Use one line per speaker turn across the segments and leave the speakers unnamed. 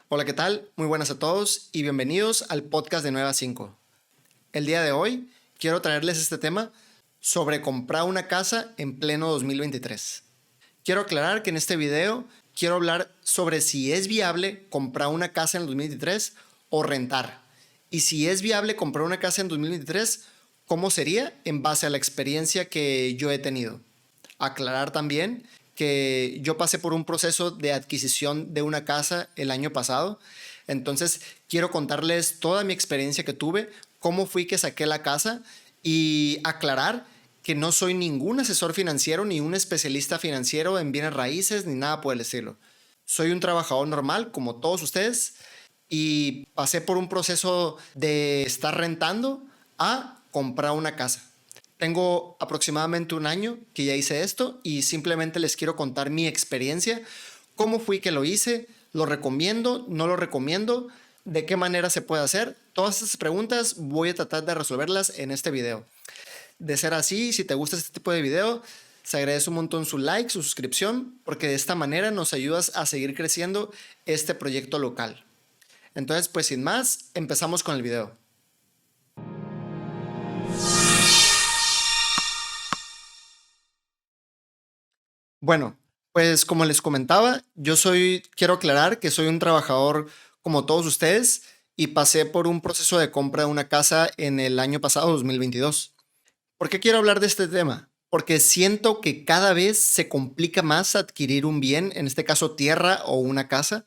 Hola, ¿qué tal? Muy buenas a todos y bienvenidos al podcast de 9 a 5. El día de hoy quiero traerles este tema sobre comprar una casa en pleno 2023. Quiero aclarar que en este video quiero hablar sobre si es viable comprar una casa en el 2023 o rentar. Y si es viable comprar una casa en 2023, ¿cómo sería en base a la experiencia que yo he tenido? Aclarar también que yo pasé por un proceso de adquisición de una casa el año pasado. Entonces, quiero contarles toda mi experiencia que tuve, cómo fui que saqué la casa y aclarar que no soy ningún asesor financiero ni un especialista financiero en bienes raíces ni nada por el estilo. Soy un trabajador normal como todos ustedes y pasé por un proceso de estar rentando a comprar una casa. Tengo aproximadamente un año que ya hice esto y simplemente les quiero contar mi experiencia, cómo fui que lo hice, lo recomiendo, no lo recomiendo, de qué manera se puede hacer. Todas estas preguntas voy a tratar de resolverlas en este video. De ser así, si te gusta este tipo de video, se agradece un montón su like, su suscripción, porque de esta manera nos ayudas a seguir creciendo este proyecto local. Entonces, pues sin más, empezamos con el video. Bueno, pues como les comentaba, quiero aclarar que soy un trabajador como todos ustedes y pasé por un proceso de compra de una casa en el año pasado, 2022. ¿Por qué quiero hablar de este tema? Porque siento que cada vez se complica más adquirir un bien, en este caso tierra o una casa,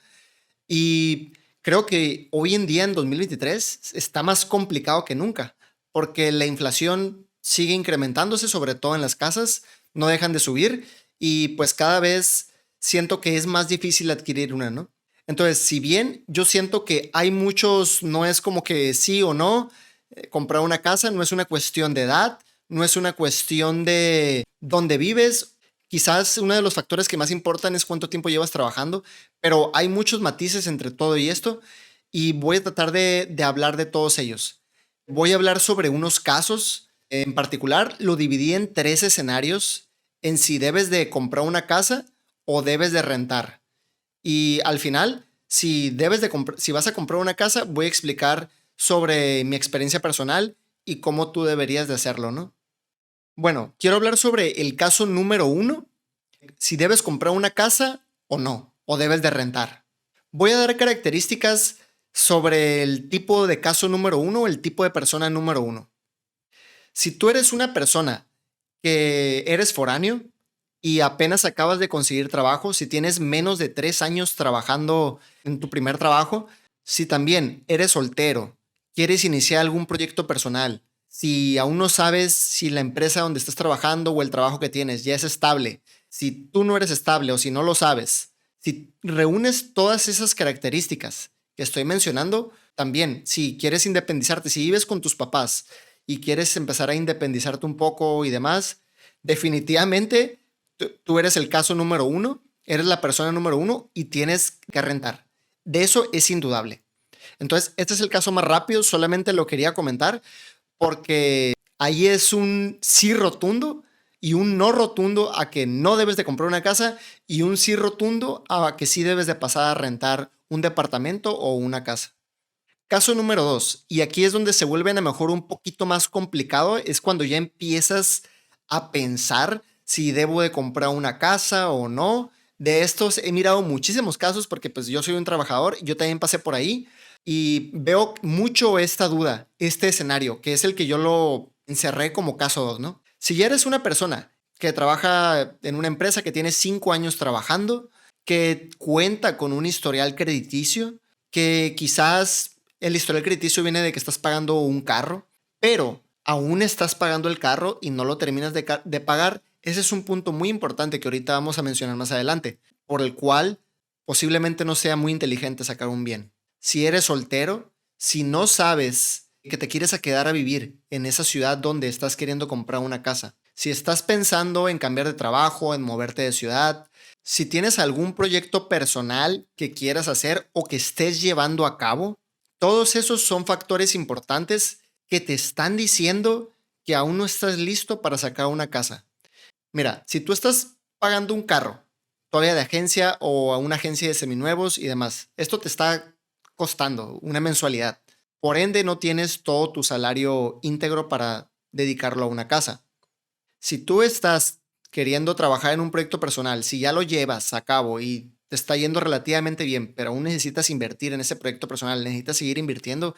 y creo que hoy en día, en 2023, está más complicado que nunca, porque la inflación sigue incrementándose, sobre todo en las casas, no dejan de subir y pues cada vez siento que es más difícil adquirir una, ¿no? Entonces, si bien yo siento que hay muchos, no es como que sí o no, comprar una casa no es una cuestión de edad, no es una cuestión de dónde vives. Quizás uno de los factores que más importan es cuánto tiempo llevas trabajando, pero hay muchos matices entre todo y esto y voy a tratar de hablar de todos ellos. Voy a hablar sobre unos casos. En particular, lo dividí en tres escenarios en si debes de comprar una casa o debes de rentar. Y al final, si vas a comprar una casa, voy a explicar sobre mi experiencia personal y cómo tú deberías de hacerlo, ¿no? Bueno, quiero hablar sobre el caso número uno, si debes comprar una casa o no, o debes de rentar. Voy a dar características sobre el tipo de caso número uno, el tipo de persona número uno. Si tú eres una persona que eres foráneo y apenas acabas de conseguir trabajo, si tienes menos de 3 años trabajando en tu primer trabajo, si también eres soltero, quieres iniciar algún proyecto personal, si aún no sabes si la empresa donde estás trabajando o el trabajo que tienes ya es estable, si tú no eres estable o si no lo sabes, si reúnes todas esas características que estoy mencionando, también si quieres independizarte, si vives con tus papás y quieres empezar a independizarte un poco y demás, definitivamente tú eres el caso número uno, eres la persona número uno y tienes que rentar. De eso es indudable. Entonces, este es el caso más rápido, solamente lo quería comentar porque ahí es un sí rotundo y un no rotundo a que no debes de comprar una casa y un sí rotundo a que sí debes de pasar a rentar un departamento o una casa. Caso número dos, y aquí es donde se vuelve a lo mejor un poquito más complicado, es cuando ya empiezas a pensar si debo de comprar una casa o no. De estos he mirado muchísimos casos porque pues yo soy un trabajador, yo también pasé por ahí y veo mucho esta duda, este escenario, que es el que yo lo encerré como caso 2, ¿no? Si ya eres una persona que trabaja en una empresa que tiene 5 años trabajando, que cuenta con un historial crediticio, que quizás el historial crediticio viene de que estás pagando un carro, pero aún estás pagando el carro y no lo terminas de pagar. Ese es un punto muy importante que ahorita vamos a mencionar más adelante, por el cual posiblemente no sea muy inteligente sacar un bien. Si eres soltero, si no sabes que te quieres a quedar a vivir en esa ciudad donde estás queriendo comprar una casa, si estás pensando en cambiar de trabajo, en moverte de ciudad, si tienes algún proyecto personal que quieras hacer o que estés llevando a cabo, todos esos son factores importantes que te están diciendo que aún no estás listo para sacar una casa. Mira, si tú estás pagando un carro todavía de agencia o a una agencia de seminuevos y demás. Esto te está costando una mensualidad. Por ende, no tienes todo tu salario íntegro para dedicarlo a una casa. Si tú estás queriendo trabajar en un proyecto personal, si ya lo llevas a cabo y te está yendo relativamente bien, pero aún necesitas invertir en ese proyecto personal, necesitas seguir invirtiendo,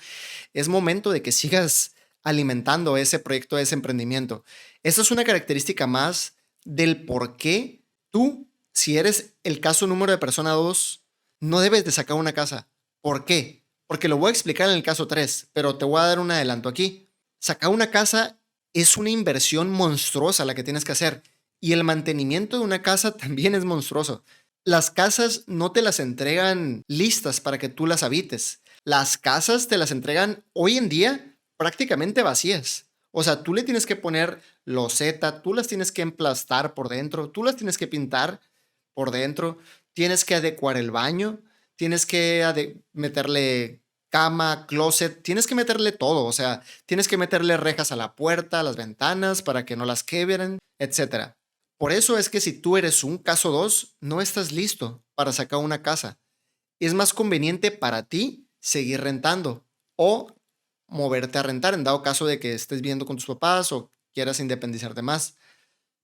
es momento de que sigas alimentando ese proyecto, ese emprendimiento. Esa es una característica más del por qué tú, si eres el caso número de persona 2, no debes de sacar una casa. ¿Por qué? Porque lo voy a explicar en el caso 3, pero te voy a dar un adelanto aquí. Sacar una casa es una inversión monstruosa la que tienes que hacer y el mantenimiento de una casa también es monstruoso. Las casas no te las entregan listas para que tú las habites. Las casas te las entregan hoy en día prácticamente vacías. O sea, tú le tienes que poner loseta, tú las tienes que emplastar por dentro, tú las tienes que pintar por dentro, tienes que adecuar el baño, tienes que meterle cama, closet, tienes que meterle todo. O sea, tienes que meterle rejas a la puerta, a las ventanas para que no las quebren, etcétera. Por eso es que si tú eres un caso 2, no estás listo para sacar una casa. Es más conveniente para ti seguir rentando o moverte a rentar en dado caso de que estés viviendo con tus papás o quieras independizarte más.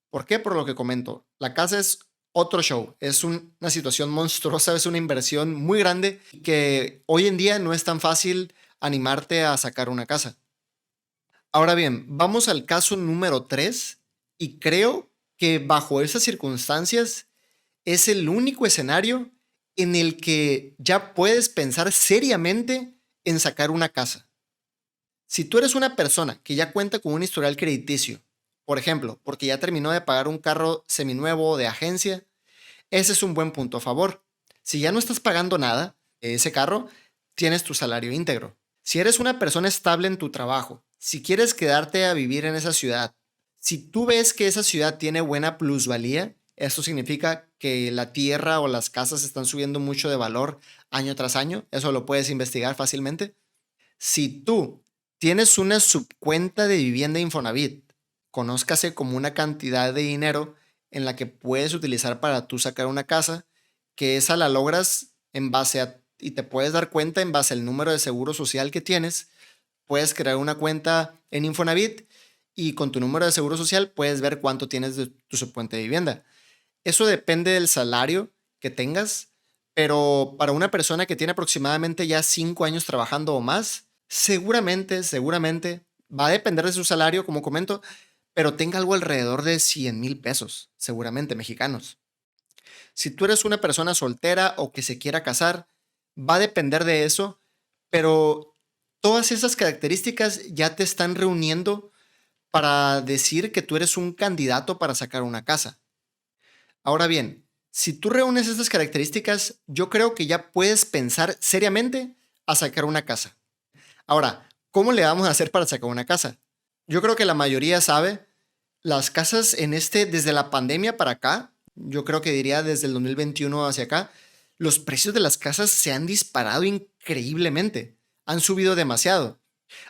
¿Por qué? Por lo que comento. La casa es otro show. Es una situación monstruosa, es una inversión muy grande que hoy en día no es tan fácil animarte a sacar una casa. Ahora bien, vamos al caso número 3 y creo que bajo esas circunstancias es el único escenario en el que ya puedes pensar seriamente en sacar una casa. Si tú eres una persona que ya cuenta con un historial crediticio, por ejemplo, porque ya terminó de pagar un carro seminuevo de agencia, ese es un buen punto a favor. Si ya no estás pagando nada de ese carro, tienes tu salario íntegro. Si eres una persona estable en tu trabajo, si quieres quedarte a vivir en esa ciudad, si tú ves que esa ciudad tiene buena plusvalía, esto significa que la tierra o las casas están subiendo mucho de valor año tras año, eso lo puedes investigar fácilmente. Si tú tienes una subcuenta de vivienda Infonavit, conózcase como una cantidad de dinero en la que puedes utilizar para tú sacar una casa, que esa la logras en base a, y te puedes dar cuenta en base al número de seguro social que tienes, puedes crear una cuenta en Infonavit y con tu número de seguro social puedes ver cuánto tienes de tu subcuenta de vivienda. Eso depende del salario que tengas, pero para una persona que tiene aproximadamente ya 5 años trabajando o más, seguramente va a depender de su salario, como comento, pero tenga algo alrededor de 100,000 pesos, seguramente mexicanos. Si tú eres una persona soltera o que se quiera casar, va a depender de eso, pero todas esas características ya te están reuniendo para decir que tú eres un candidato para sacar una casa. Ahora bien, si tú reúnes estas características, yo creo que ya puedes pensar seriamente a sacar una casa. Ahora, ¿cómo le vamos a hacer para sacar una casa? Yo creo que la mayoría sabe, las casas desde la pandemia para acá, yo creo que diría desde el 2021 hacia acá, los precios de las casas se han disparado increíblemente, han subido demasiado.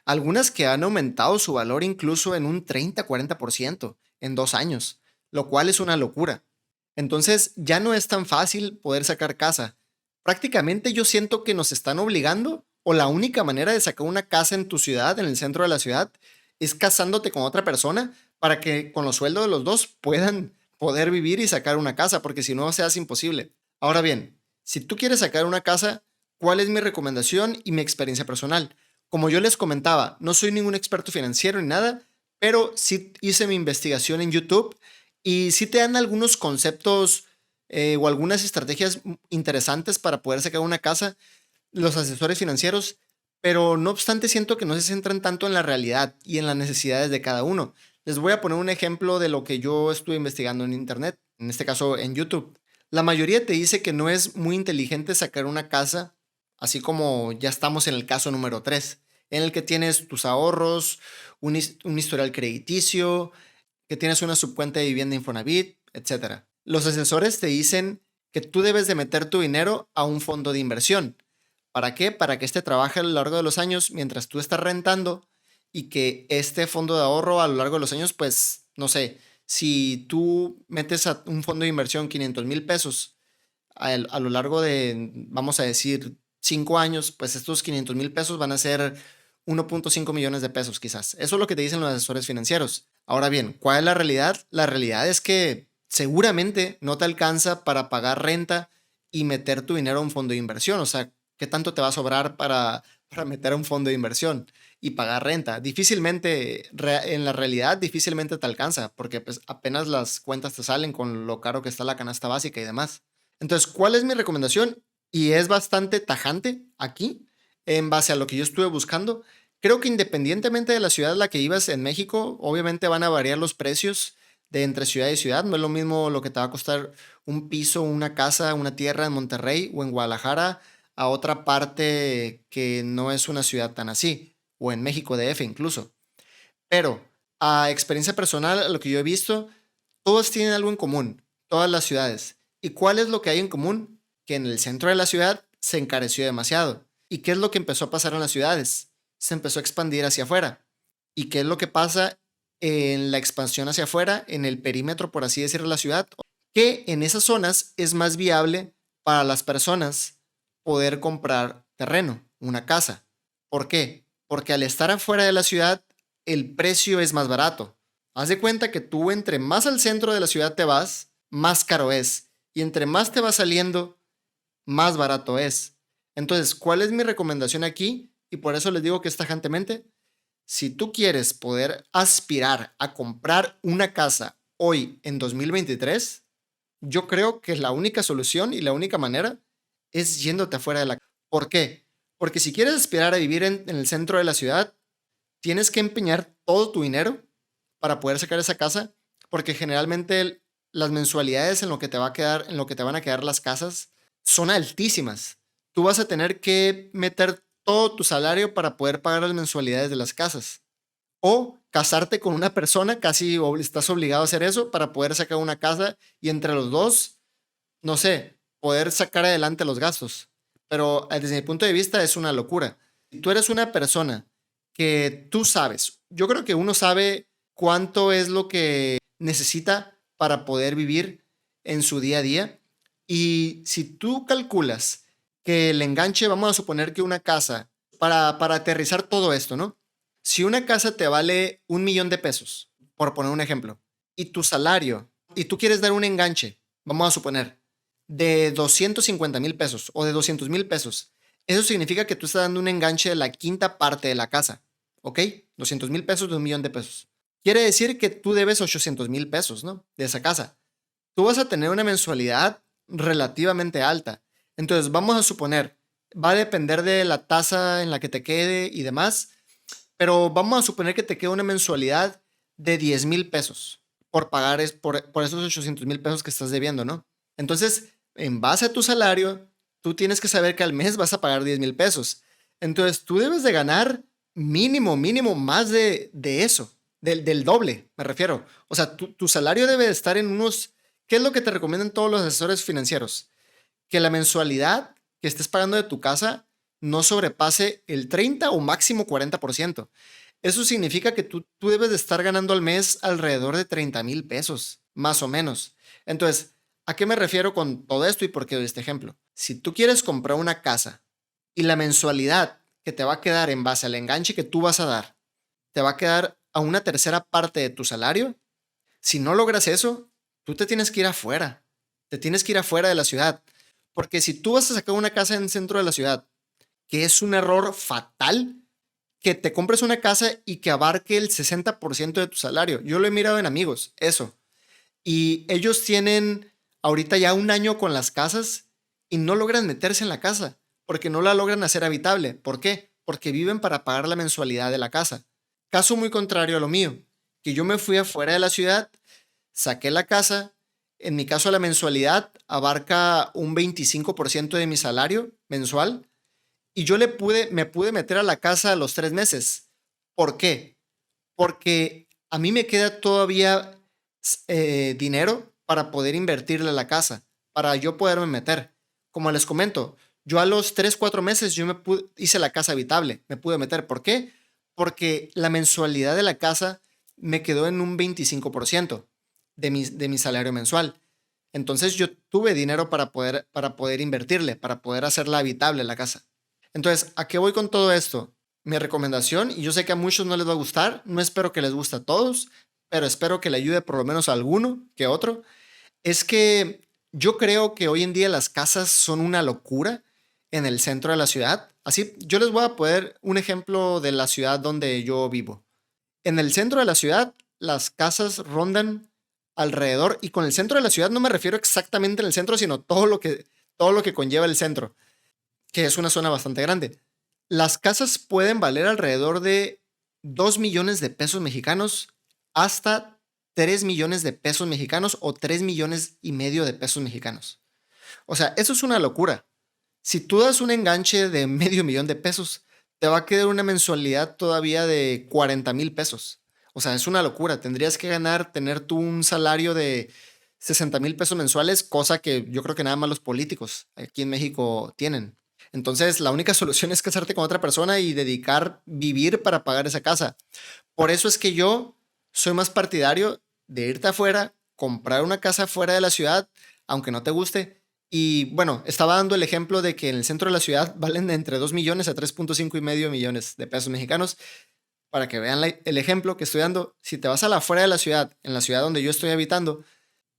Algunas que han aumentado su valor incluso en un 30-40% en 2 años, lo cual es una locura. Entonces ya no es tan fácil poder sacar casa. Prácticamente yo siento que nos están obligando o la única manera de sacar una casa en tu ciudad, en el centro de la ciudad, es casándote con otra persona para que con los sueldos de los dos puedan poder vivir y sacar una casa, porque si no se hace imposible. Ahora bien, si tú quieres sacar una casa, ¿cuál es mi recomendación y mi experiencia personal? Como yo les comentaba, no soy ningún experto financiero ni nada, pero sí hice mi investigación en YouTube y sí te dan algunos conceptos o algunas estrategias interesantes para poder sacar una casa, los asesores financieros, pero no obstante siento que no se centran tanto en la realidad y en las necesidades de cada uno. Les voy a poner un ejemplo de lo que yo estuve investigando en Internet, en este caso en YouTube. La mayoría te dice que no es muy inteligente sacar una casa, así como ya estamos en el caso número 3, en el que tienes tus ahorros, un historial crediticio, que tienes una subcuenta de vivienda Infonavit, etcétera. Los asesores te dicen que tú debes de meter tu dinero a un fondo de inversión. ¿Para qué? Para que este trabaje a lo largo de los años mientras tú estás rentando y que este fondo de ahorro a lo largo de los años, pues, no sé, Si tú metes a un fondo de inversión 500,000 pesos a lo largo de, vamos a decir, 5 años, pues estos 500,000 pesos van a ser 1.5 millones de pesos quizás. Eso es lo que te dicen los asesores financieros. Ahora bien, ¿cuál es la realidad? La realidad es que seguramente no te alcanza para pagar renta y meter tu dinero a un fondo de inversión. O sea, ¿qué tanto te va a sobrar para meter a un fondo de inversión y pagar renta? Difícilmente, en la realidad, difícilmente te alcanza porque pues apenas las cuentas te salen con lo caro que está la canasta básica y demás. Entonces, ¿cuál es mi recomendación? Y es bastante tajante aquí, en base a lo que yo estuve buscando. Creo que independientemente de la ciudad en la que ibas en México, obviamente van a variar los precios de entre ciudad y ciudad. No es lo mismo lo que te va a costar un piso, una casa, una tierra en Monterrey o en Guadalajara a otra parte que no es una ciudad tan así, o en México DF incluso. Pero a experiencia personal, a lo que yo he visto, todos tienen algo en común, todas las ciudades. ¿Y cuál es lo que hay en común? Que en el centro de la ciudad se encareció demasiado. ¿Y qué es lo que empezó a pasar en las ciudades? Se empezó a expandir hacia afuera. ¿Y qué es lo que pasa en la expansión hacia afuera, en el perímetro, por así decirlo, de la ciudad? Que en esas zonas es más viable para las personas poder comprar terreno, una casa. ¿Por qué? Porque al estar afuera de la ciudad, el precio es más barato. Haz de cuenta que tú entre más al centro de la ciudad te vas, más caro es. Y entre más te vas saliendo, más barato es. Entonces, ¿cuál es mi recomendación aquí? Y por eso les digo que es tajantemente, si tú quieres poder aspirar a comprar una casa hoy en 2023, yo creo que la única solución y la única manera es yéndote afuera de la casa. ¿Por qué? Porque si quieres aspirar a vivir en el centro de la ciudad, tienes que empeñar todo tu dinero para poder sacar esa casa, porque generalmente las mensualidades en lo que te va a quedar, en lo que te van a quedar las casas, son altísimas. Tú vas a tener que meter todo tu salario para poder pagar las mensualidades de las casas. O casarte con una persona, casi estás obligado a hacer eso para poder sacar una casa y entre los dos, no sé, poder sacar adelante los gastos. Pero desde mi punto de vista es una locura. Si tú eres una persona que tú sabes, yo creo que uno sabe cuánto es lo que necesita para poder vivir en su día a día. Y si tú calculas que el enganche, vamos a suponer que una casa, para aterrizar todo esto, ¿no? Si una casa te vale 1 millón de pesos, por poner un ejemplo, y tu salario, y tú quieres dar un enganche, vamos a suponer, de 250,000 pesos o de 200,000 pesos, eso significa que tú estás dando un enganche de la quinta parte de la casa, ¿ok? 200,000 pesos de 1 millón de pesos. Quiere decir que tú debes 800,000 pesos, ¿no? De esa casa. Tú vas a tener una mensualidad relativamente alta. Entonces, vamos a suponer, va a depender de la tasa en la que te quede y demás, pero vamos a suponer que te queda una mensualidad de 10,000 pesos por pagar por esos 800,000 pesos que estás debiendo, ¿no? Entonces, en base a tu salario, tú tienes que saber que al mes vas a pagar 10,000 pesos. Entonces, tú debes de ganar mínimo, mínimo más de eso, del doble, me refiero. O sea, tu salario debe de estar en unos... ¿Qué es lo que te recomiendan todos los asesores financieros? Que la mensualidad que estés pagando de tu casa no sobrepase el 30 o máximo 40%. Eso significa que tú debes de estar ganando al mes alrededor de 30,000 pesos, más o menos. Entonces, ¿a qué me refiero con todo esto y por qué doy este ejemplo? Si tú quieres comprar una casa y la mensualidad que te va a quedar en base al enganche que tú vas a dar, te va a quedar a una tercera parte de tu salario, si no logras eso, tú te tienes que ir afuera. Te tienes que ir afuera de la ciudad. Porque si tú vas a sacar una casa en el centro de la ciudad, que es un error fatal, que te compres una casa y que abarque el 60% de tu salario. Yo lo he mirado en amigos, eso. Y ellos tienen ahorita ya un año con las casas y no logran meterse en la casa porque no la logran hacer habitable. ¿Por qué? Porque viven para pagar la mensualidad de la casa. Caso muy contrario a lo mío, que yo me fui afuera de la ciudad, saqué la casa. En mi caso, la mensualidad abarca un 25% de mi salario mensual y yo me pude meter a la casa a los 3 meses. ¿Por qué? Porque a mí me queda todavía dinero para poder invertirle a la casa, para yo poderme meter. Como les comento, yo a los 3, 4 meses hice la casa habitable, me pude meter. ¿Por qué? Porque la mensualidad de la casa me quedó en un 25%. de mi salario mensual. Entonces yo tuve dinero para poder invertirle, para poder hacerla habitable la casa. Entonces, ¿a qué voy con todo esto? Mi recomendación, y yo sé que a muchos no les va a gustar, no espero que les guste a todos, pero espero que le ayude por lo menos a alguno que otro, es que yo creo que hoy en día las casas son una locura en el centro de la ciudad. Así, yo les voy a poner un ejemplo de la ciudad donde yo vivo. En el centro de la ciudad, las casas rondan alrededor, y con el centro de la ciudad no me refiero exactamente en el centro, sino todo lo que conlleva el centro, que es una zona bastante grande. Las casas pueden valer alrededor de 2 millones de pesos mexicanos hasta 3 millones de pesos mexicanos o 3 millones y medio de pesos mexicanos. O sea, eso es una locura. Si tú das un enganche de medio millón de pesos, te va a quedar una mensualidad todavía de 40,000 pesos. O sea, es una locura. Tendrías que tener tú un salario de 60,000 pesos mensuales, cosa que yo creo que nada más los políticos aquí en México tienen. Entonces, la única solución es casarte con otra persona y vivir para pagar esa casa. Por eso es que yo soy más partidario de irte afuera, comprar una casa fuera de la ciudad, aunque no te guste. Y bueno, estaba dando el ejemplo de que en el centro de la ciudad valen de entre 2 millones a 3,5 y medio millones de pesos mexicanos. Para que vean el ejemplo que estoy dando, si te vas a la fuera de la ciudad, en la ciudad donde yo estoy habitando,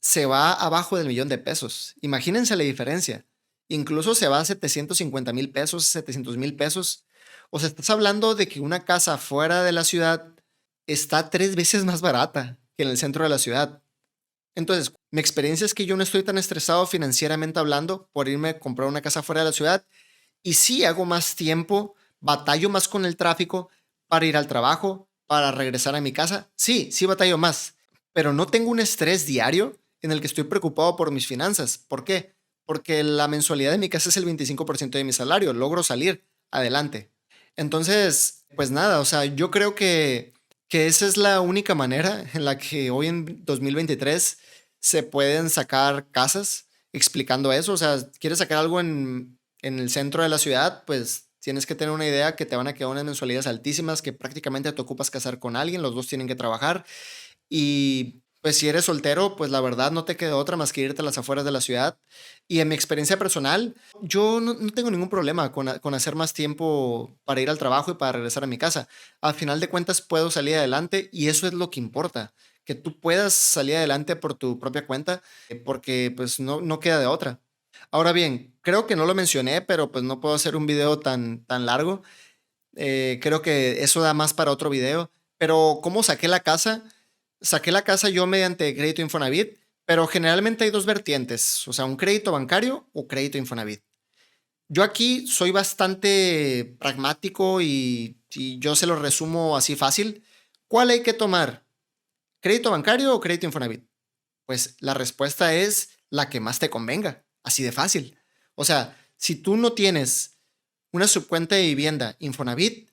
se va abajo del millón de pesos. Imagínense la diferencia. Incluso se va a 750,000 pesos, 700,000 pesos. O sea, estás hablando de que una casa fuera de la ciudad está 3 veces más barata que en el centro de la ciudad. Entonces, mi experiencia es que yo no estoy tan estresado financieramente hablando por irme a comprar una casa fuera de la ciudad. Y sí hago más tiempo, batallo más con el tráfico para ir al trabajo, para regresar a mi casa. Sí, sí batallo más, pero no tengo un estrés diario en el que estoy preocupado por mis finanzas. ¿Por qué? Porque la mensualidad de mi casa es el 25% de mi salario. Logro salir adelante. Entonces, pues nada, o sea, yo creo que esa es la única manera en la que hoy en 2023 se pueden sacar casas explicando eso. O sea, quieres sacar algo en el centro de la ciudad, pues tienes que tener una idea que te van a quedar unas mensualidades altísimas, que prácticamente te ocupas casar con alguien, los dos tienen que trabajar. Y pues si eres soltero, pues la verdad no te queda otra más que irte a las afueras de la ciudad. Y en mi experiencia personal, yo no tengo ningún problema con hacer más tiempo para ir al trabajo y para regresar a mi casa. Al final de cuentas puedo salir adelante y eso es lo que importa, que tú puedas salir adelante por tu propia cuenta, porque pues no queda de otra. Ahora bien, creo que no lo mencioné, pero pues no puedo hacer un video tan largo. Creo que eso da más para otro video. Pero ¿cómo saqué la casa? Saqué la casa yo mediante crédito Infonavit, pero generalmente hay dos vertientes, o sea, un crédito bancario o crédito Infonavit. Yo aquí soy bastante pragmático y yo se lo resumo así fácil. ¿Cuál hay que tomar? ¿Crédito bancario o crédito Infonavit? Pues la respuesta es la que más te convenga, así de fácil. O sea, si tú no tienes una subcuenta de vivienda Infonavit,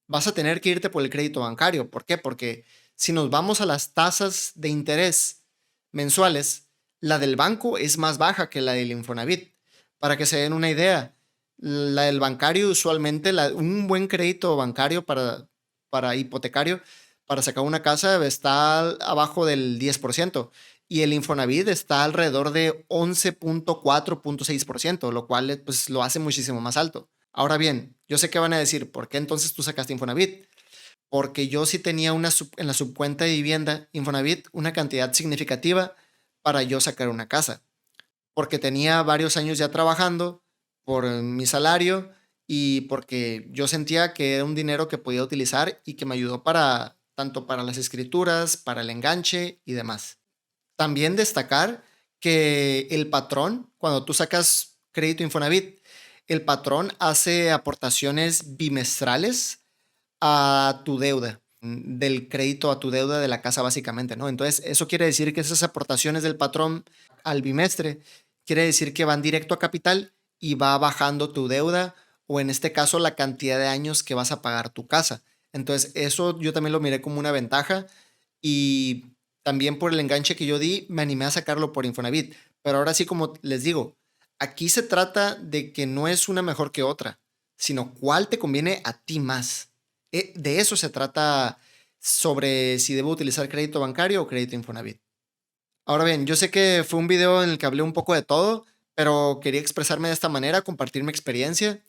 vas a tener que irte por el crédito bancario. ¿Por qué? Porque si nos vamos a las tasas de interés mensuales, la del banco es más baja que la del Infonavit. Para que se den una idea, la del bancario usualmente, un buen crédito bancario para hipotecario, para sacar una casa, está abajo del 10%. Y el Infonavit está alrededor de 11,4, 6%, lo cual pues, lo hace muchísimo más alto. Ahora bien, yo sé que van a decir, ¿por qué entonces tú sacaste Infonavit? Porque yo sí tenía en la subcuenta de vivienda Infonavit una cantidad significativa para yo sacar una casa. Porque tenía varios años ya trabajando por mi salario y porque yo sentía que era un dinero que podía utilizar y que me ayudó para tanto para las escrituras, para el enganche y demás. También destacar que el patrón, cuando tú sacas crédito Infonavit, el patrón hace aportaciones bimestrales a tu deuda, del crédito a tu deuda de la casa básicamente, ¿no? Entonces, eso quiere decir que esas aportaciones del patrón al bimestre, quiere decir que van directo a capital y va bajando tu deuda o en este caso la cantidad de años que vas a pagar tu casa. Entonces, eso yo también lo miré como una ventaja y también por el enganche que yo di, me animé a sacarlo por Infonavit. Pero ahora sí, como les digo, aquí se trata de que no es una mejor que otra, sino cuál te conviene a ti más. De eso se trata sobre si debo utilizar crédito bancario o crédito Infonavit. Ahora bien, yo sé que fue un video en el que hablé un poco de todo, pero quería expresarme de esta manera, compartir mi experiencia.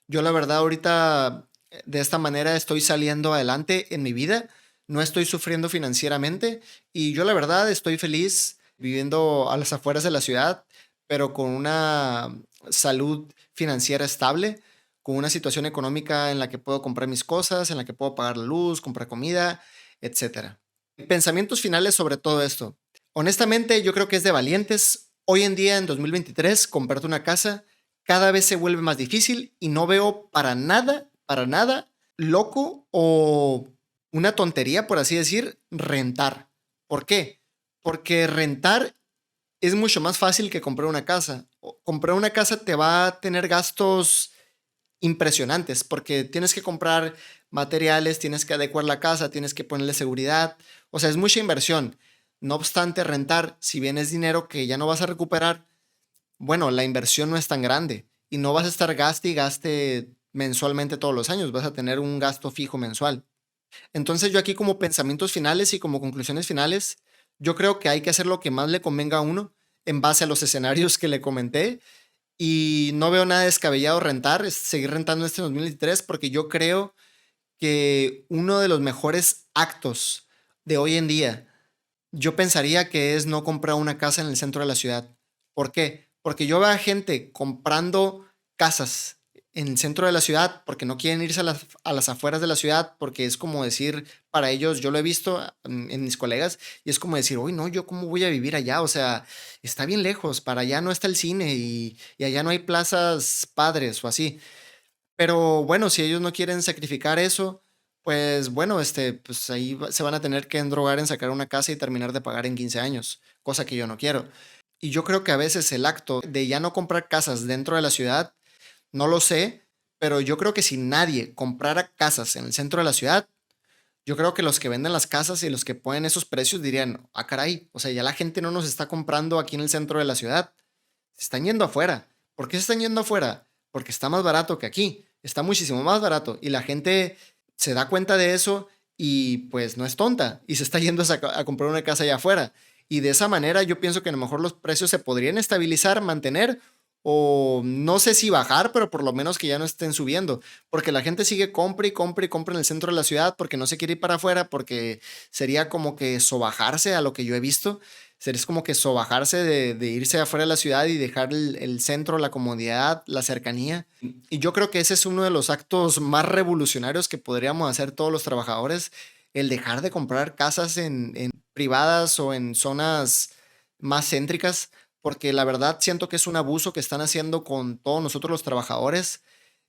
Yo la verdad ahorita de esta manera estoy saliendo adelante en mi vida, no estoy sufriendo financieramente y yo la verdad estoy feliz viviendo a las afueras de la ciudad, pero con una salud financiera estable, con una situación económica en la que puedo comprar mis cosas, en la que puedo pagar la luz, comprar comida, etcétera. Pensamientos finales sobre todo esto. Honestamente, yo creo que es de valientes. Hoy en día, en 2023, comprarte una casa cada vez se vuelve más difícil y no veo para nada loco o una tontería, por así decir, rentar. ¿Por qué? Porque rentar es mucho más fácil que comprar una casa. Comprar una casa te va a tener gastos impresionantes porque tienes que comprar materiales, tienes que adecuar la casa, tienes que ponerle seguridad. O sea, es mucha inversión. No obstante, rentar, si bien es dinero que ya no vas a recuperar, bueno, la inversión no es tan grande y no vas a estar gaste y gaste mensualmente todos los años, vas a tener un gasto fijo mensual. Entonces yo aquí como pensamientos finales y como conclusiones finales, yo creo que hay que hacer lo que más le convenga a uno en base a los escenarios que le comenté y no veo nada descabellado rentar, es seguir rentando este 2023 porque yo creo que uno de los mejores actos de hoy en día yo pensaría que es no comprar una casa en el centro de la ciudad. ¿Por qué? Porque yo veo a gente comprando casas en el centro de la ciudad porque no quieren irse a las afueras de la ciudad, porque es como decir, para ellos, yo lo he visto en mis colegas, y es como decir, uy, no, yo cómo voy a vivir allá, o sea, está bien lejos, para allá no está el cine y allá no hay plazas padres o así. Pero bueno, si ellos no quieren sacrificar eso, pues bueno, pues ahí se van a tener que endrogar en sacar una casa y terminar de pagar en 15 años, cosa que yo no quiero. Y yo creo que a veces el acto de ya no comprar casas dentro de la ciudad, no lo sé, pero yo creo que si nadie comprara casas en el centro de la ciudad, yo creo que los que venden las casas y los que ponen esos precios dirían, ah, caray, o sea, ya la gente no nos está comprando aquí en el centro de la ciudad, se están yendo afuera. ¿Por qué se están yendo afuera? Porque está más barato que aquí, está muchísimo más barato y la gente se da cuenta de eso y pues no es tonta y se está yendo a comprar una casa allá afuera. Y de esa manera yo pienso que a lo mejor los precios se podrían estabilizar, mantener o no sé si bajar, pero por lo menos que ya no estén subiendo, porque la gente sigue compra y compra y compra en el centro de la ciudad porque no se quiere ir para afuera, porque sería como que sobajarse a lo que yo he visto, sería como que sobajarse de irse afuera de la ciudad y dejar el centro, la comodidad, la cercanía. Y yo creo que ese es uno de los actos más revolucionarios que podríamos hacer todos los trabajadores, el dejar de comprar casas en privadas o en zonas más céntricas porque la verdad siento que es un abuso que están haciendo con todos nosotros los trabajadores,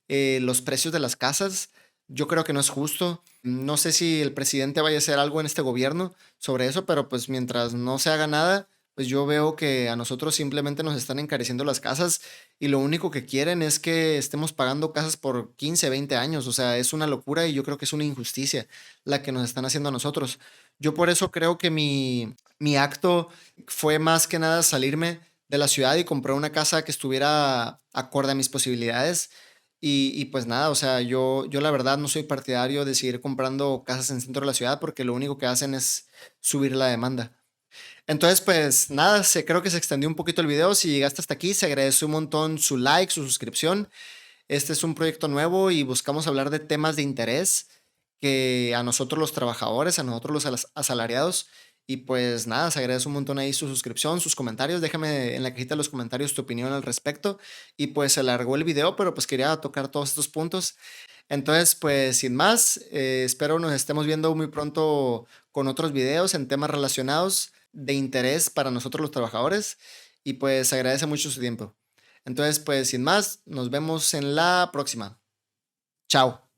los precios de las casas. Yo creo que no es justo. No sé si el presidente vaya a hacer algo en este gobierno sobre eso, pero pues mientras no se haga nada, pues yo veo que a nosotros simplemente nos están encareciendo las casas y lo único que quieren es que estemos pagando casas por 15, 20 años. O sea, es una locura y yo creo que es una injusticia la que nos están haciendo a nosotros. Yo por eso creo que mi acto fue más que nada salirme de la ciudad y comprar una casa que estuviera acorde a mis posibilidades. Y pues nada, o sea, yo la verdad no soy partidario de seguir comprando casas en el centro de la ciudad porque lo único que hacen es subir la demanda. Entonces, pues nada, creo que se extendió un poquito el video. Si llegaste hasta aquí, se agradece un montón su like, su suscripción. Este es un proyecto nuevo y buscamos hablar de temas de interés que a nosotros los trabajadores, a nosotros los asalariados. Y pues nada, se agradece un montón ahí su suscripción, sus comentarios. Déjame en la cajita de los comentarios tu opinión al respecto. Y pues se alargó el video, pero pues quería tocar todos estos puntos. Entonces, pues sin más, espero nos estemos viendo muy pronto con otros videos en temas relacionados de interés para nosotros los trabajadores. Y pues se agradece mucho su tiempo. Entonces, pues sin más, nos vemos en la próxima. Chao.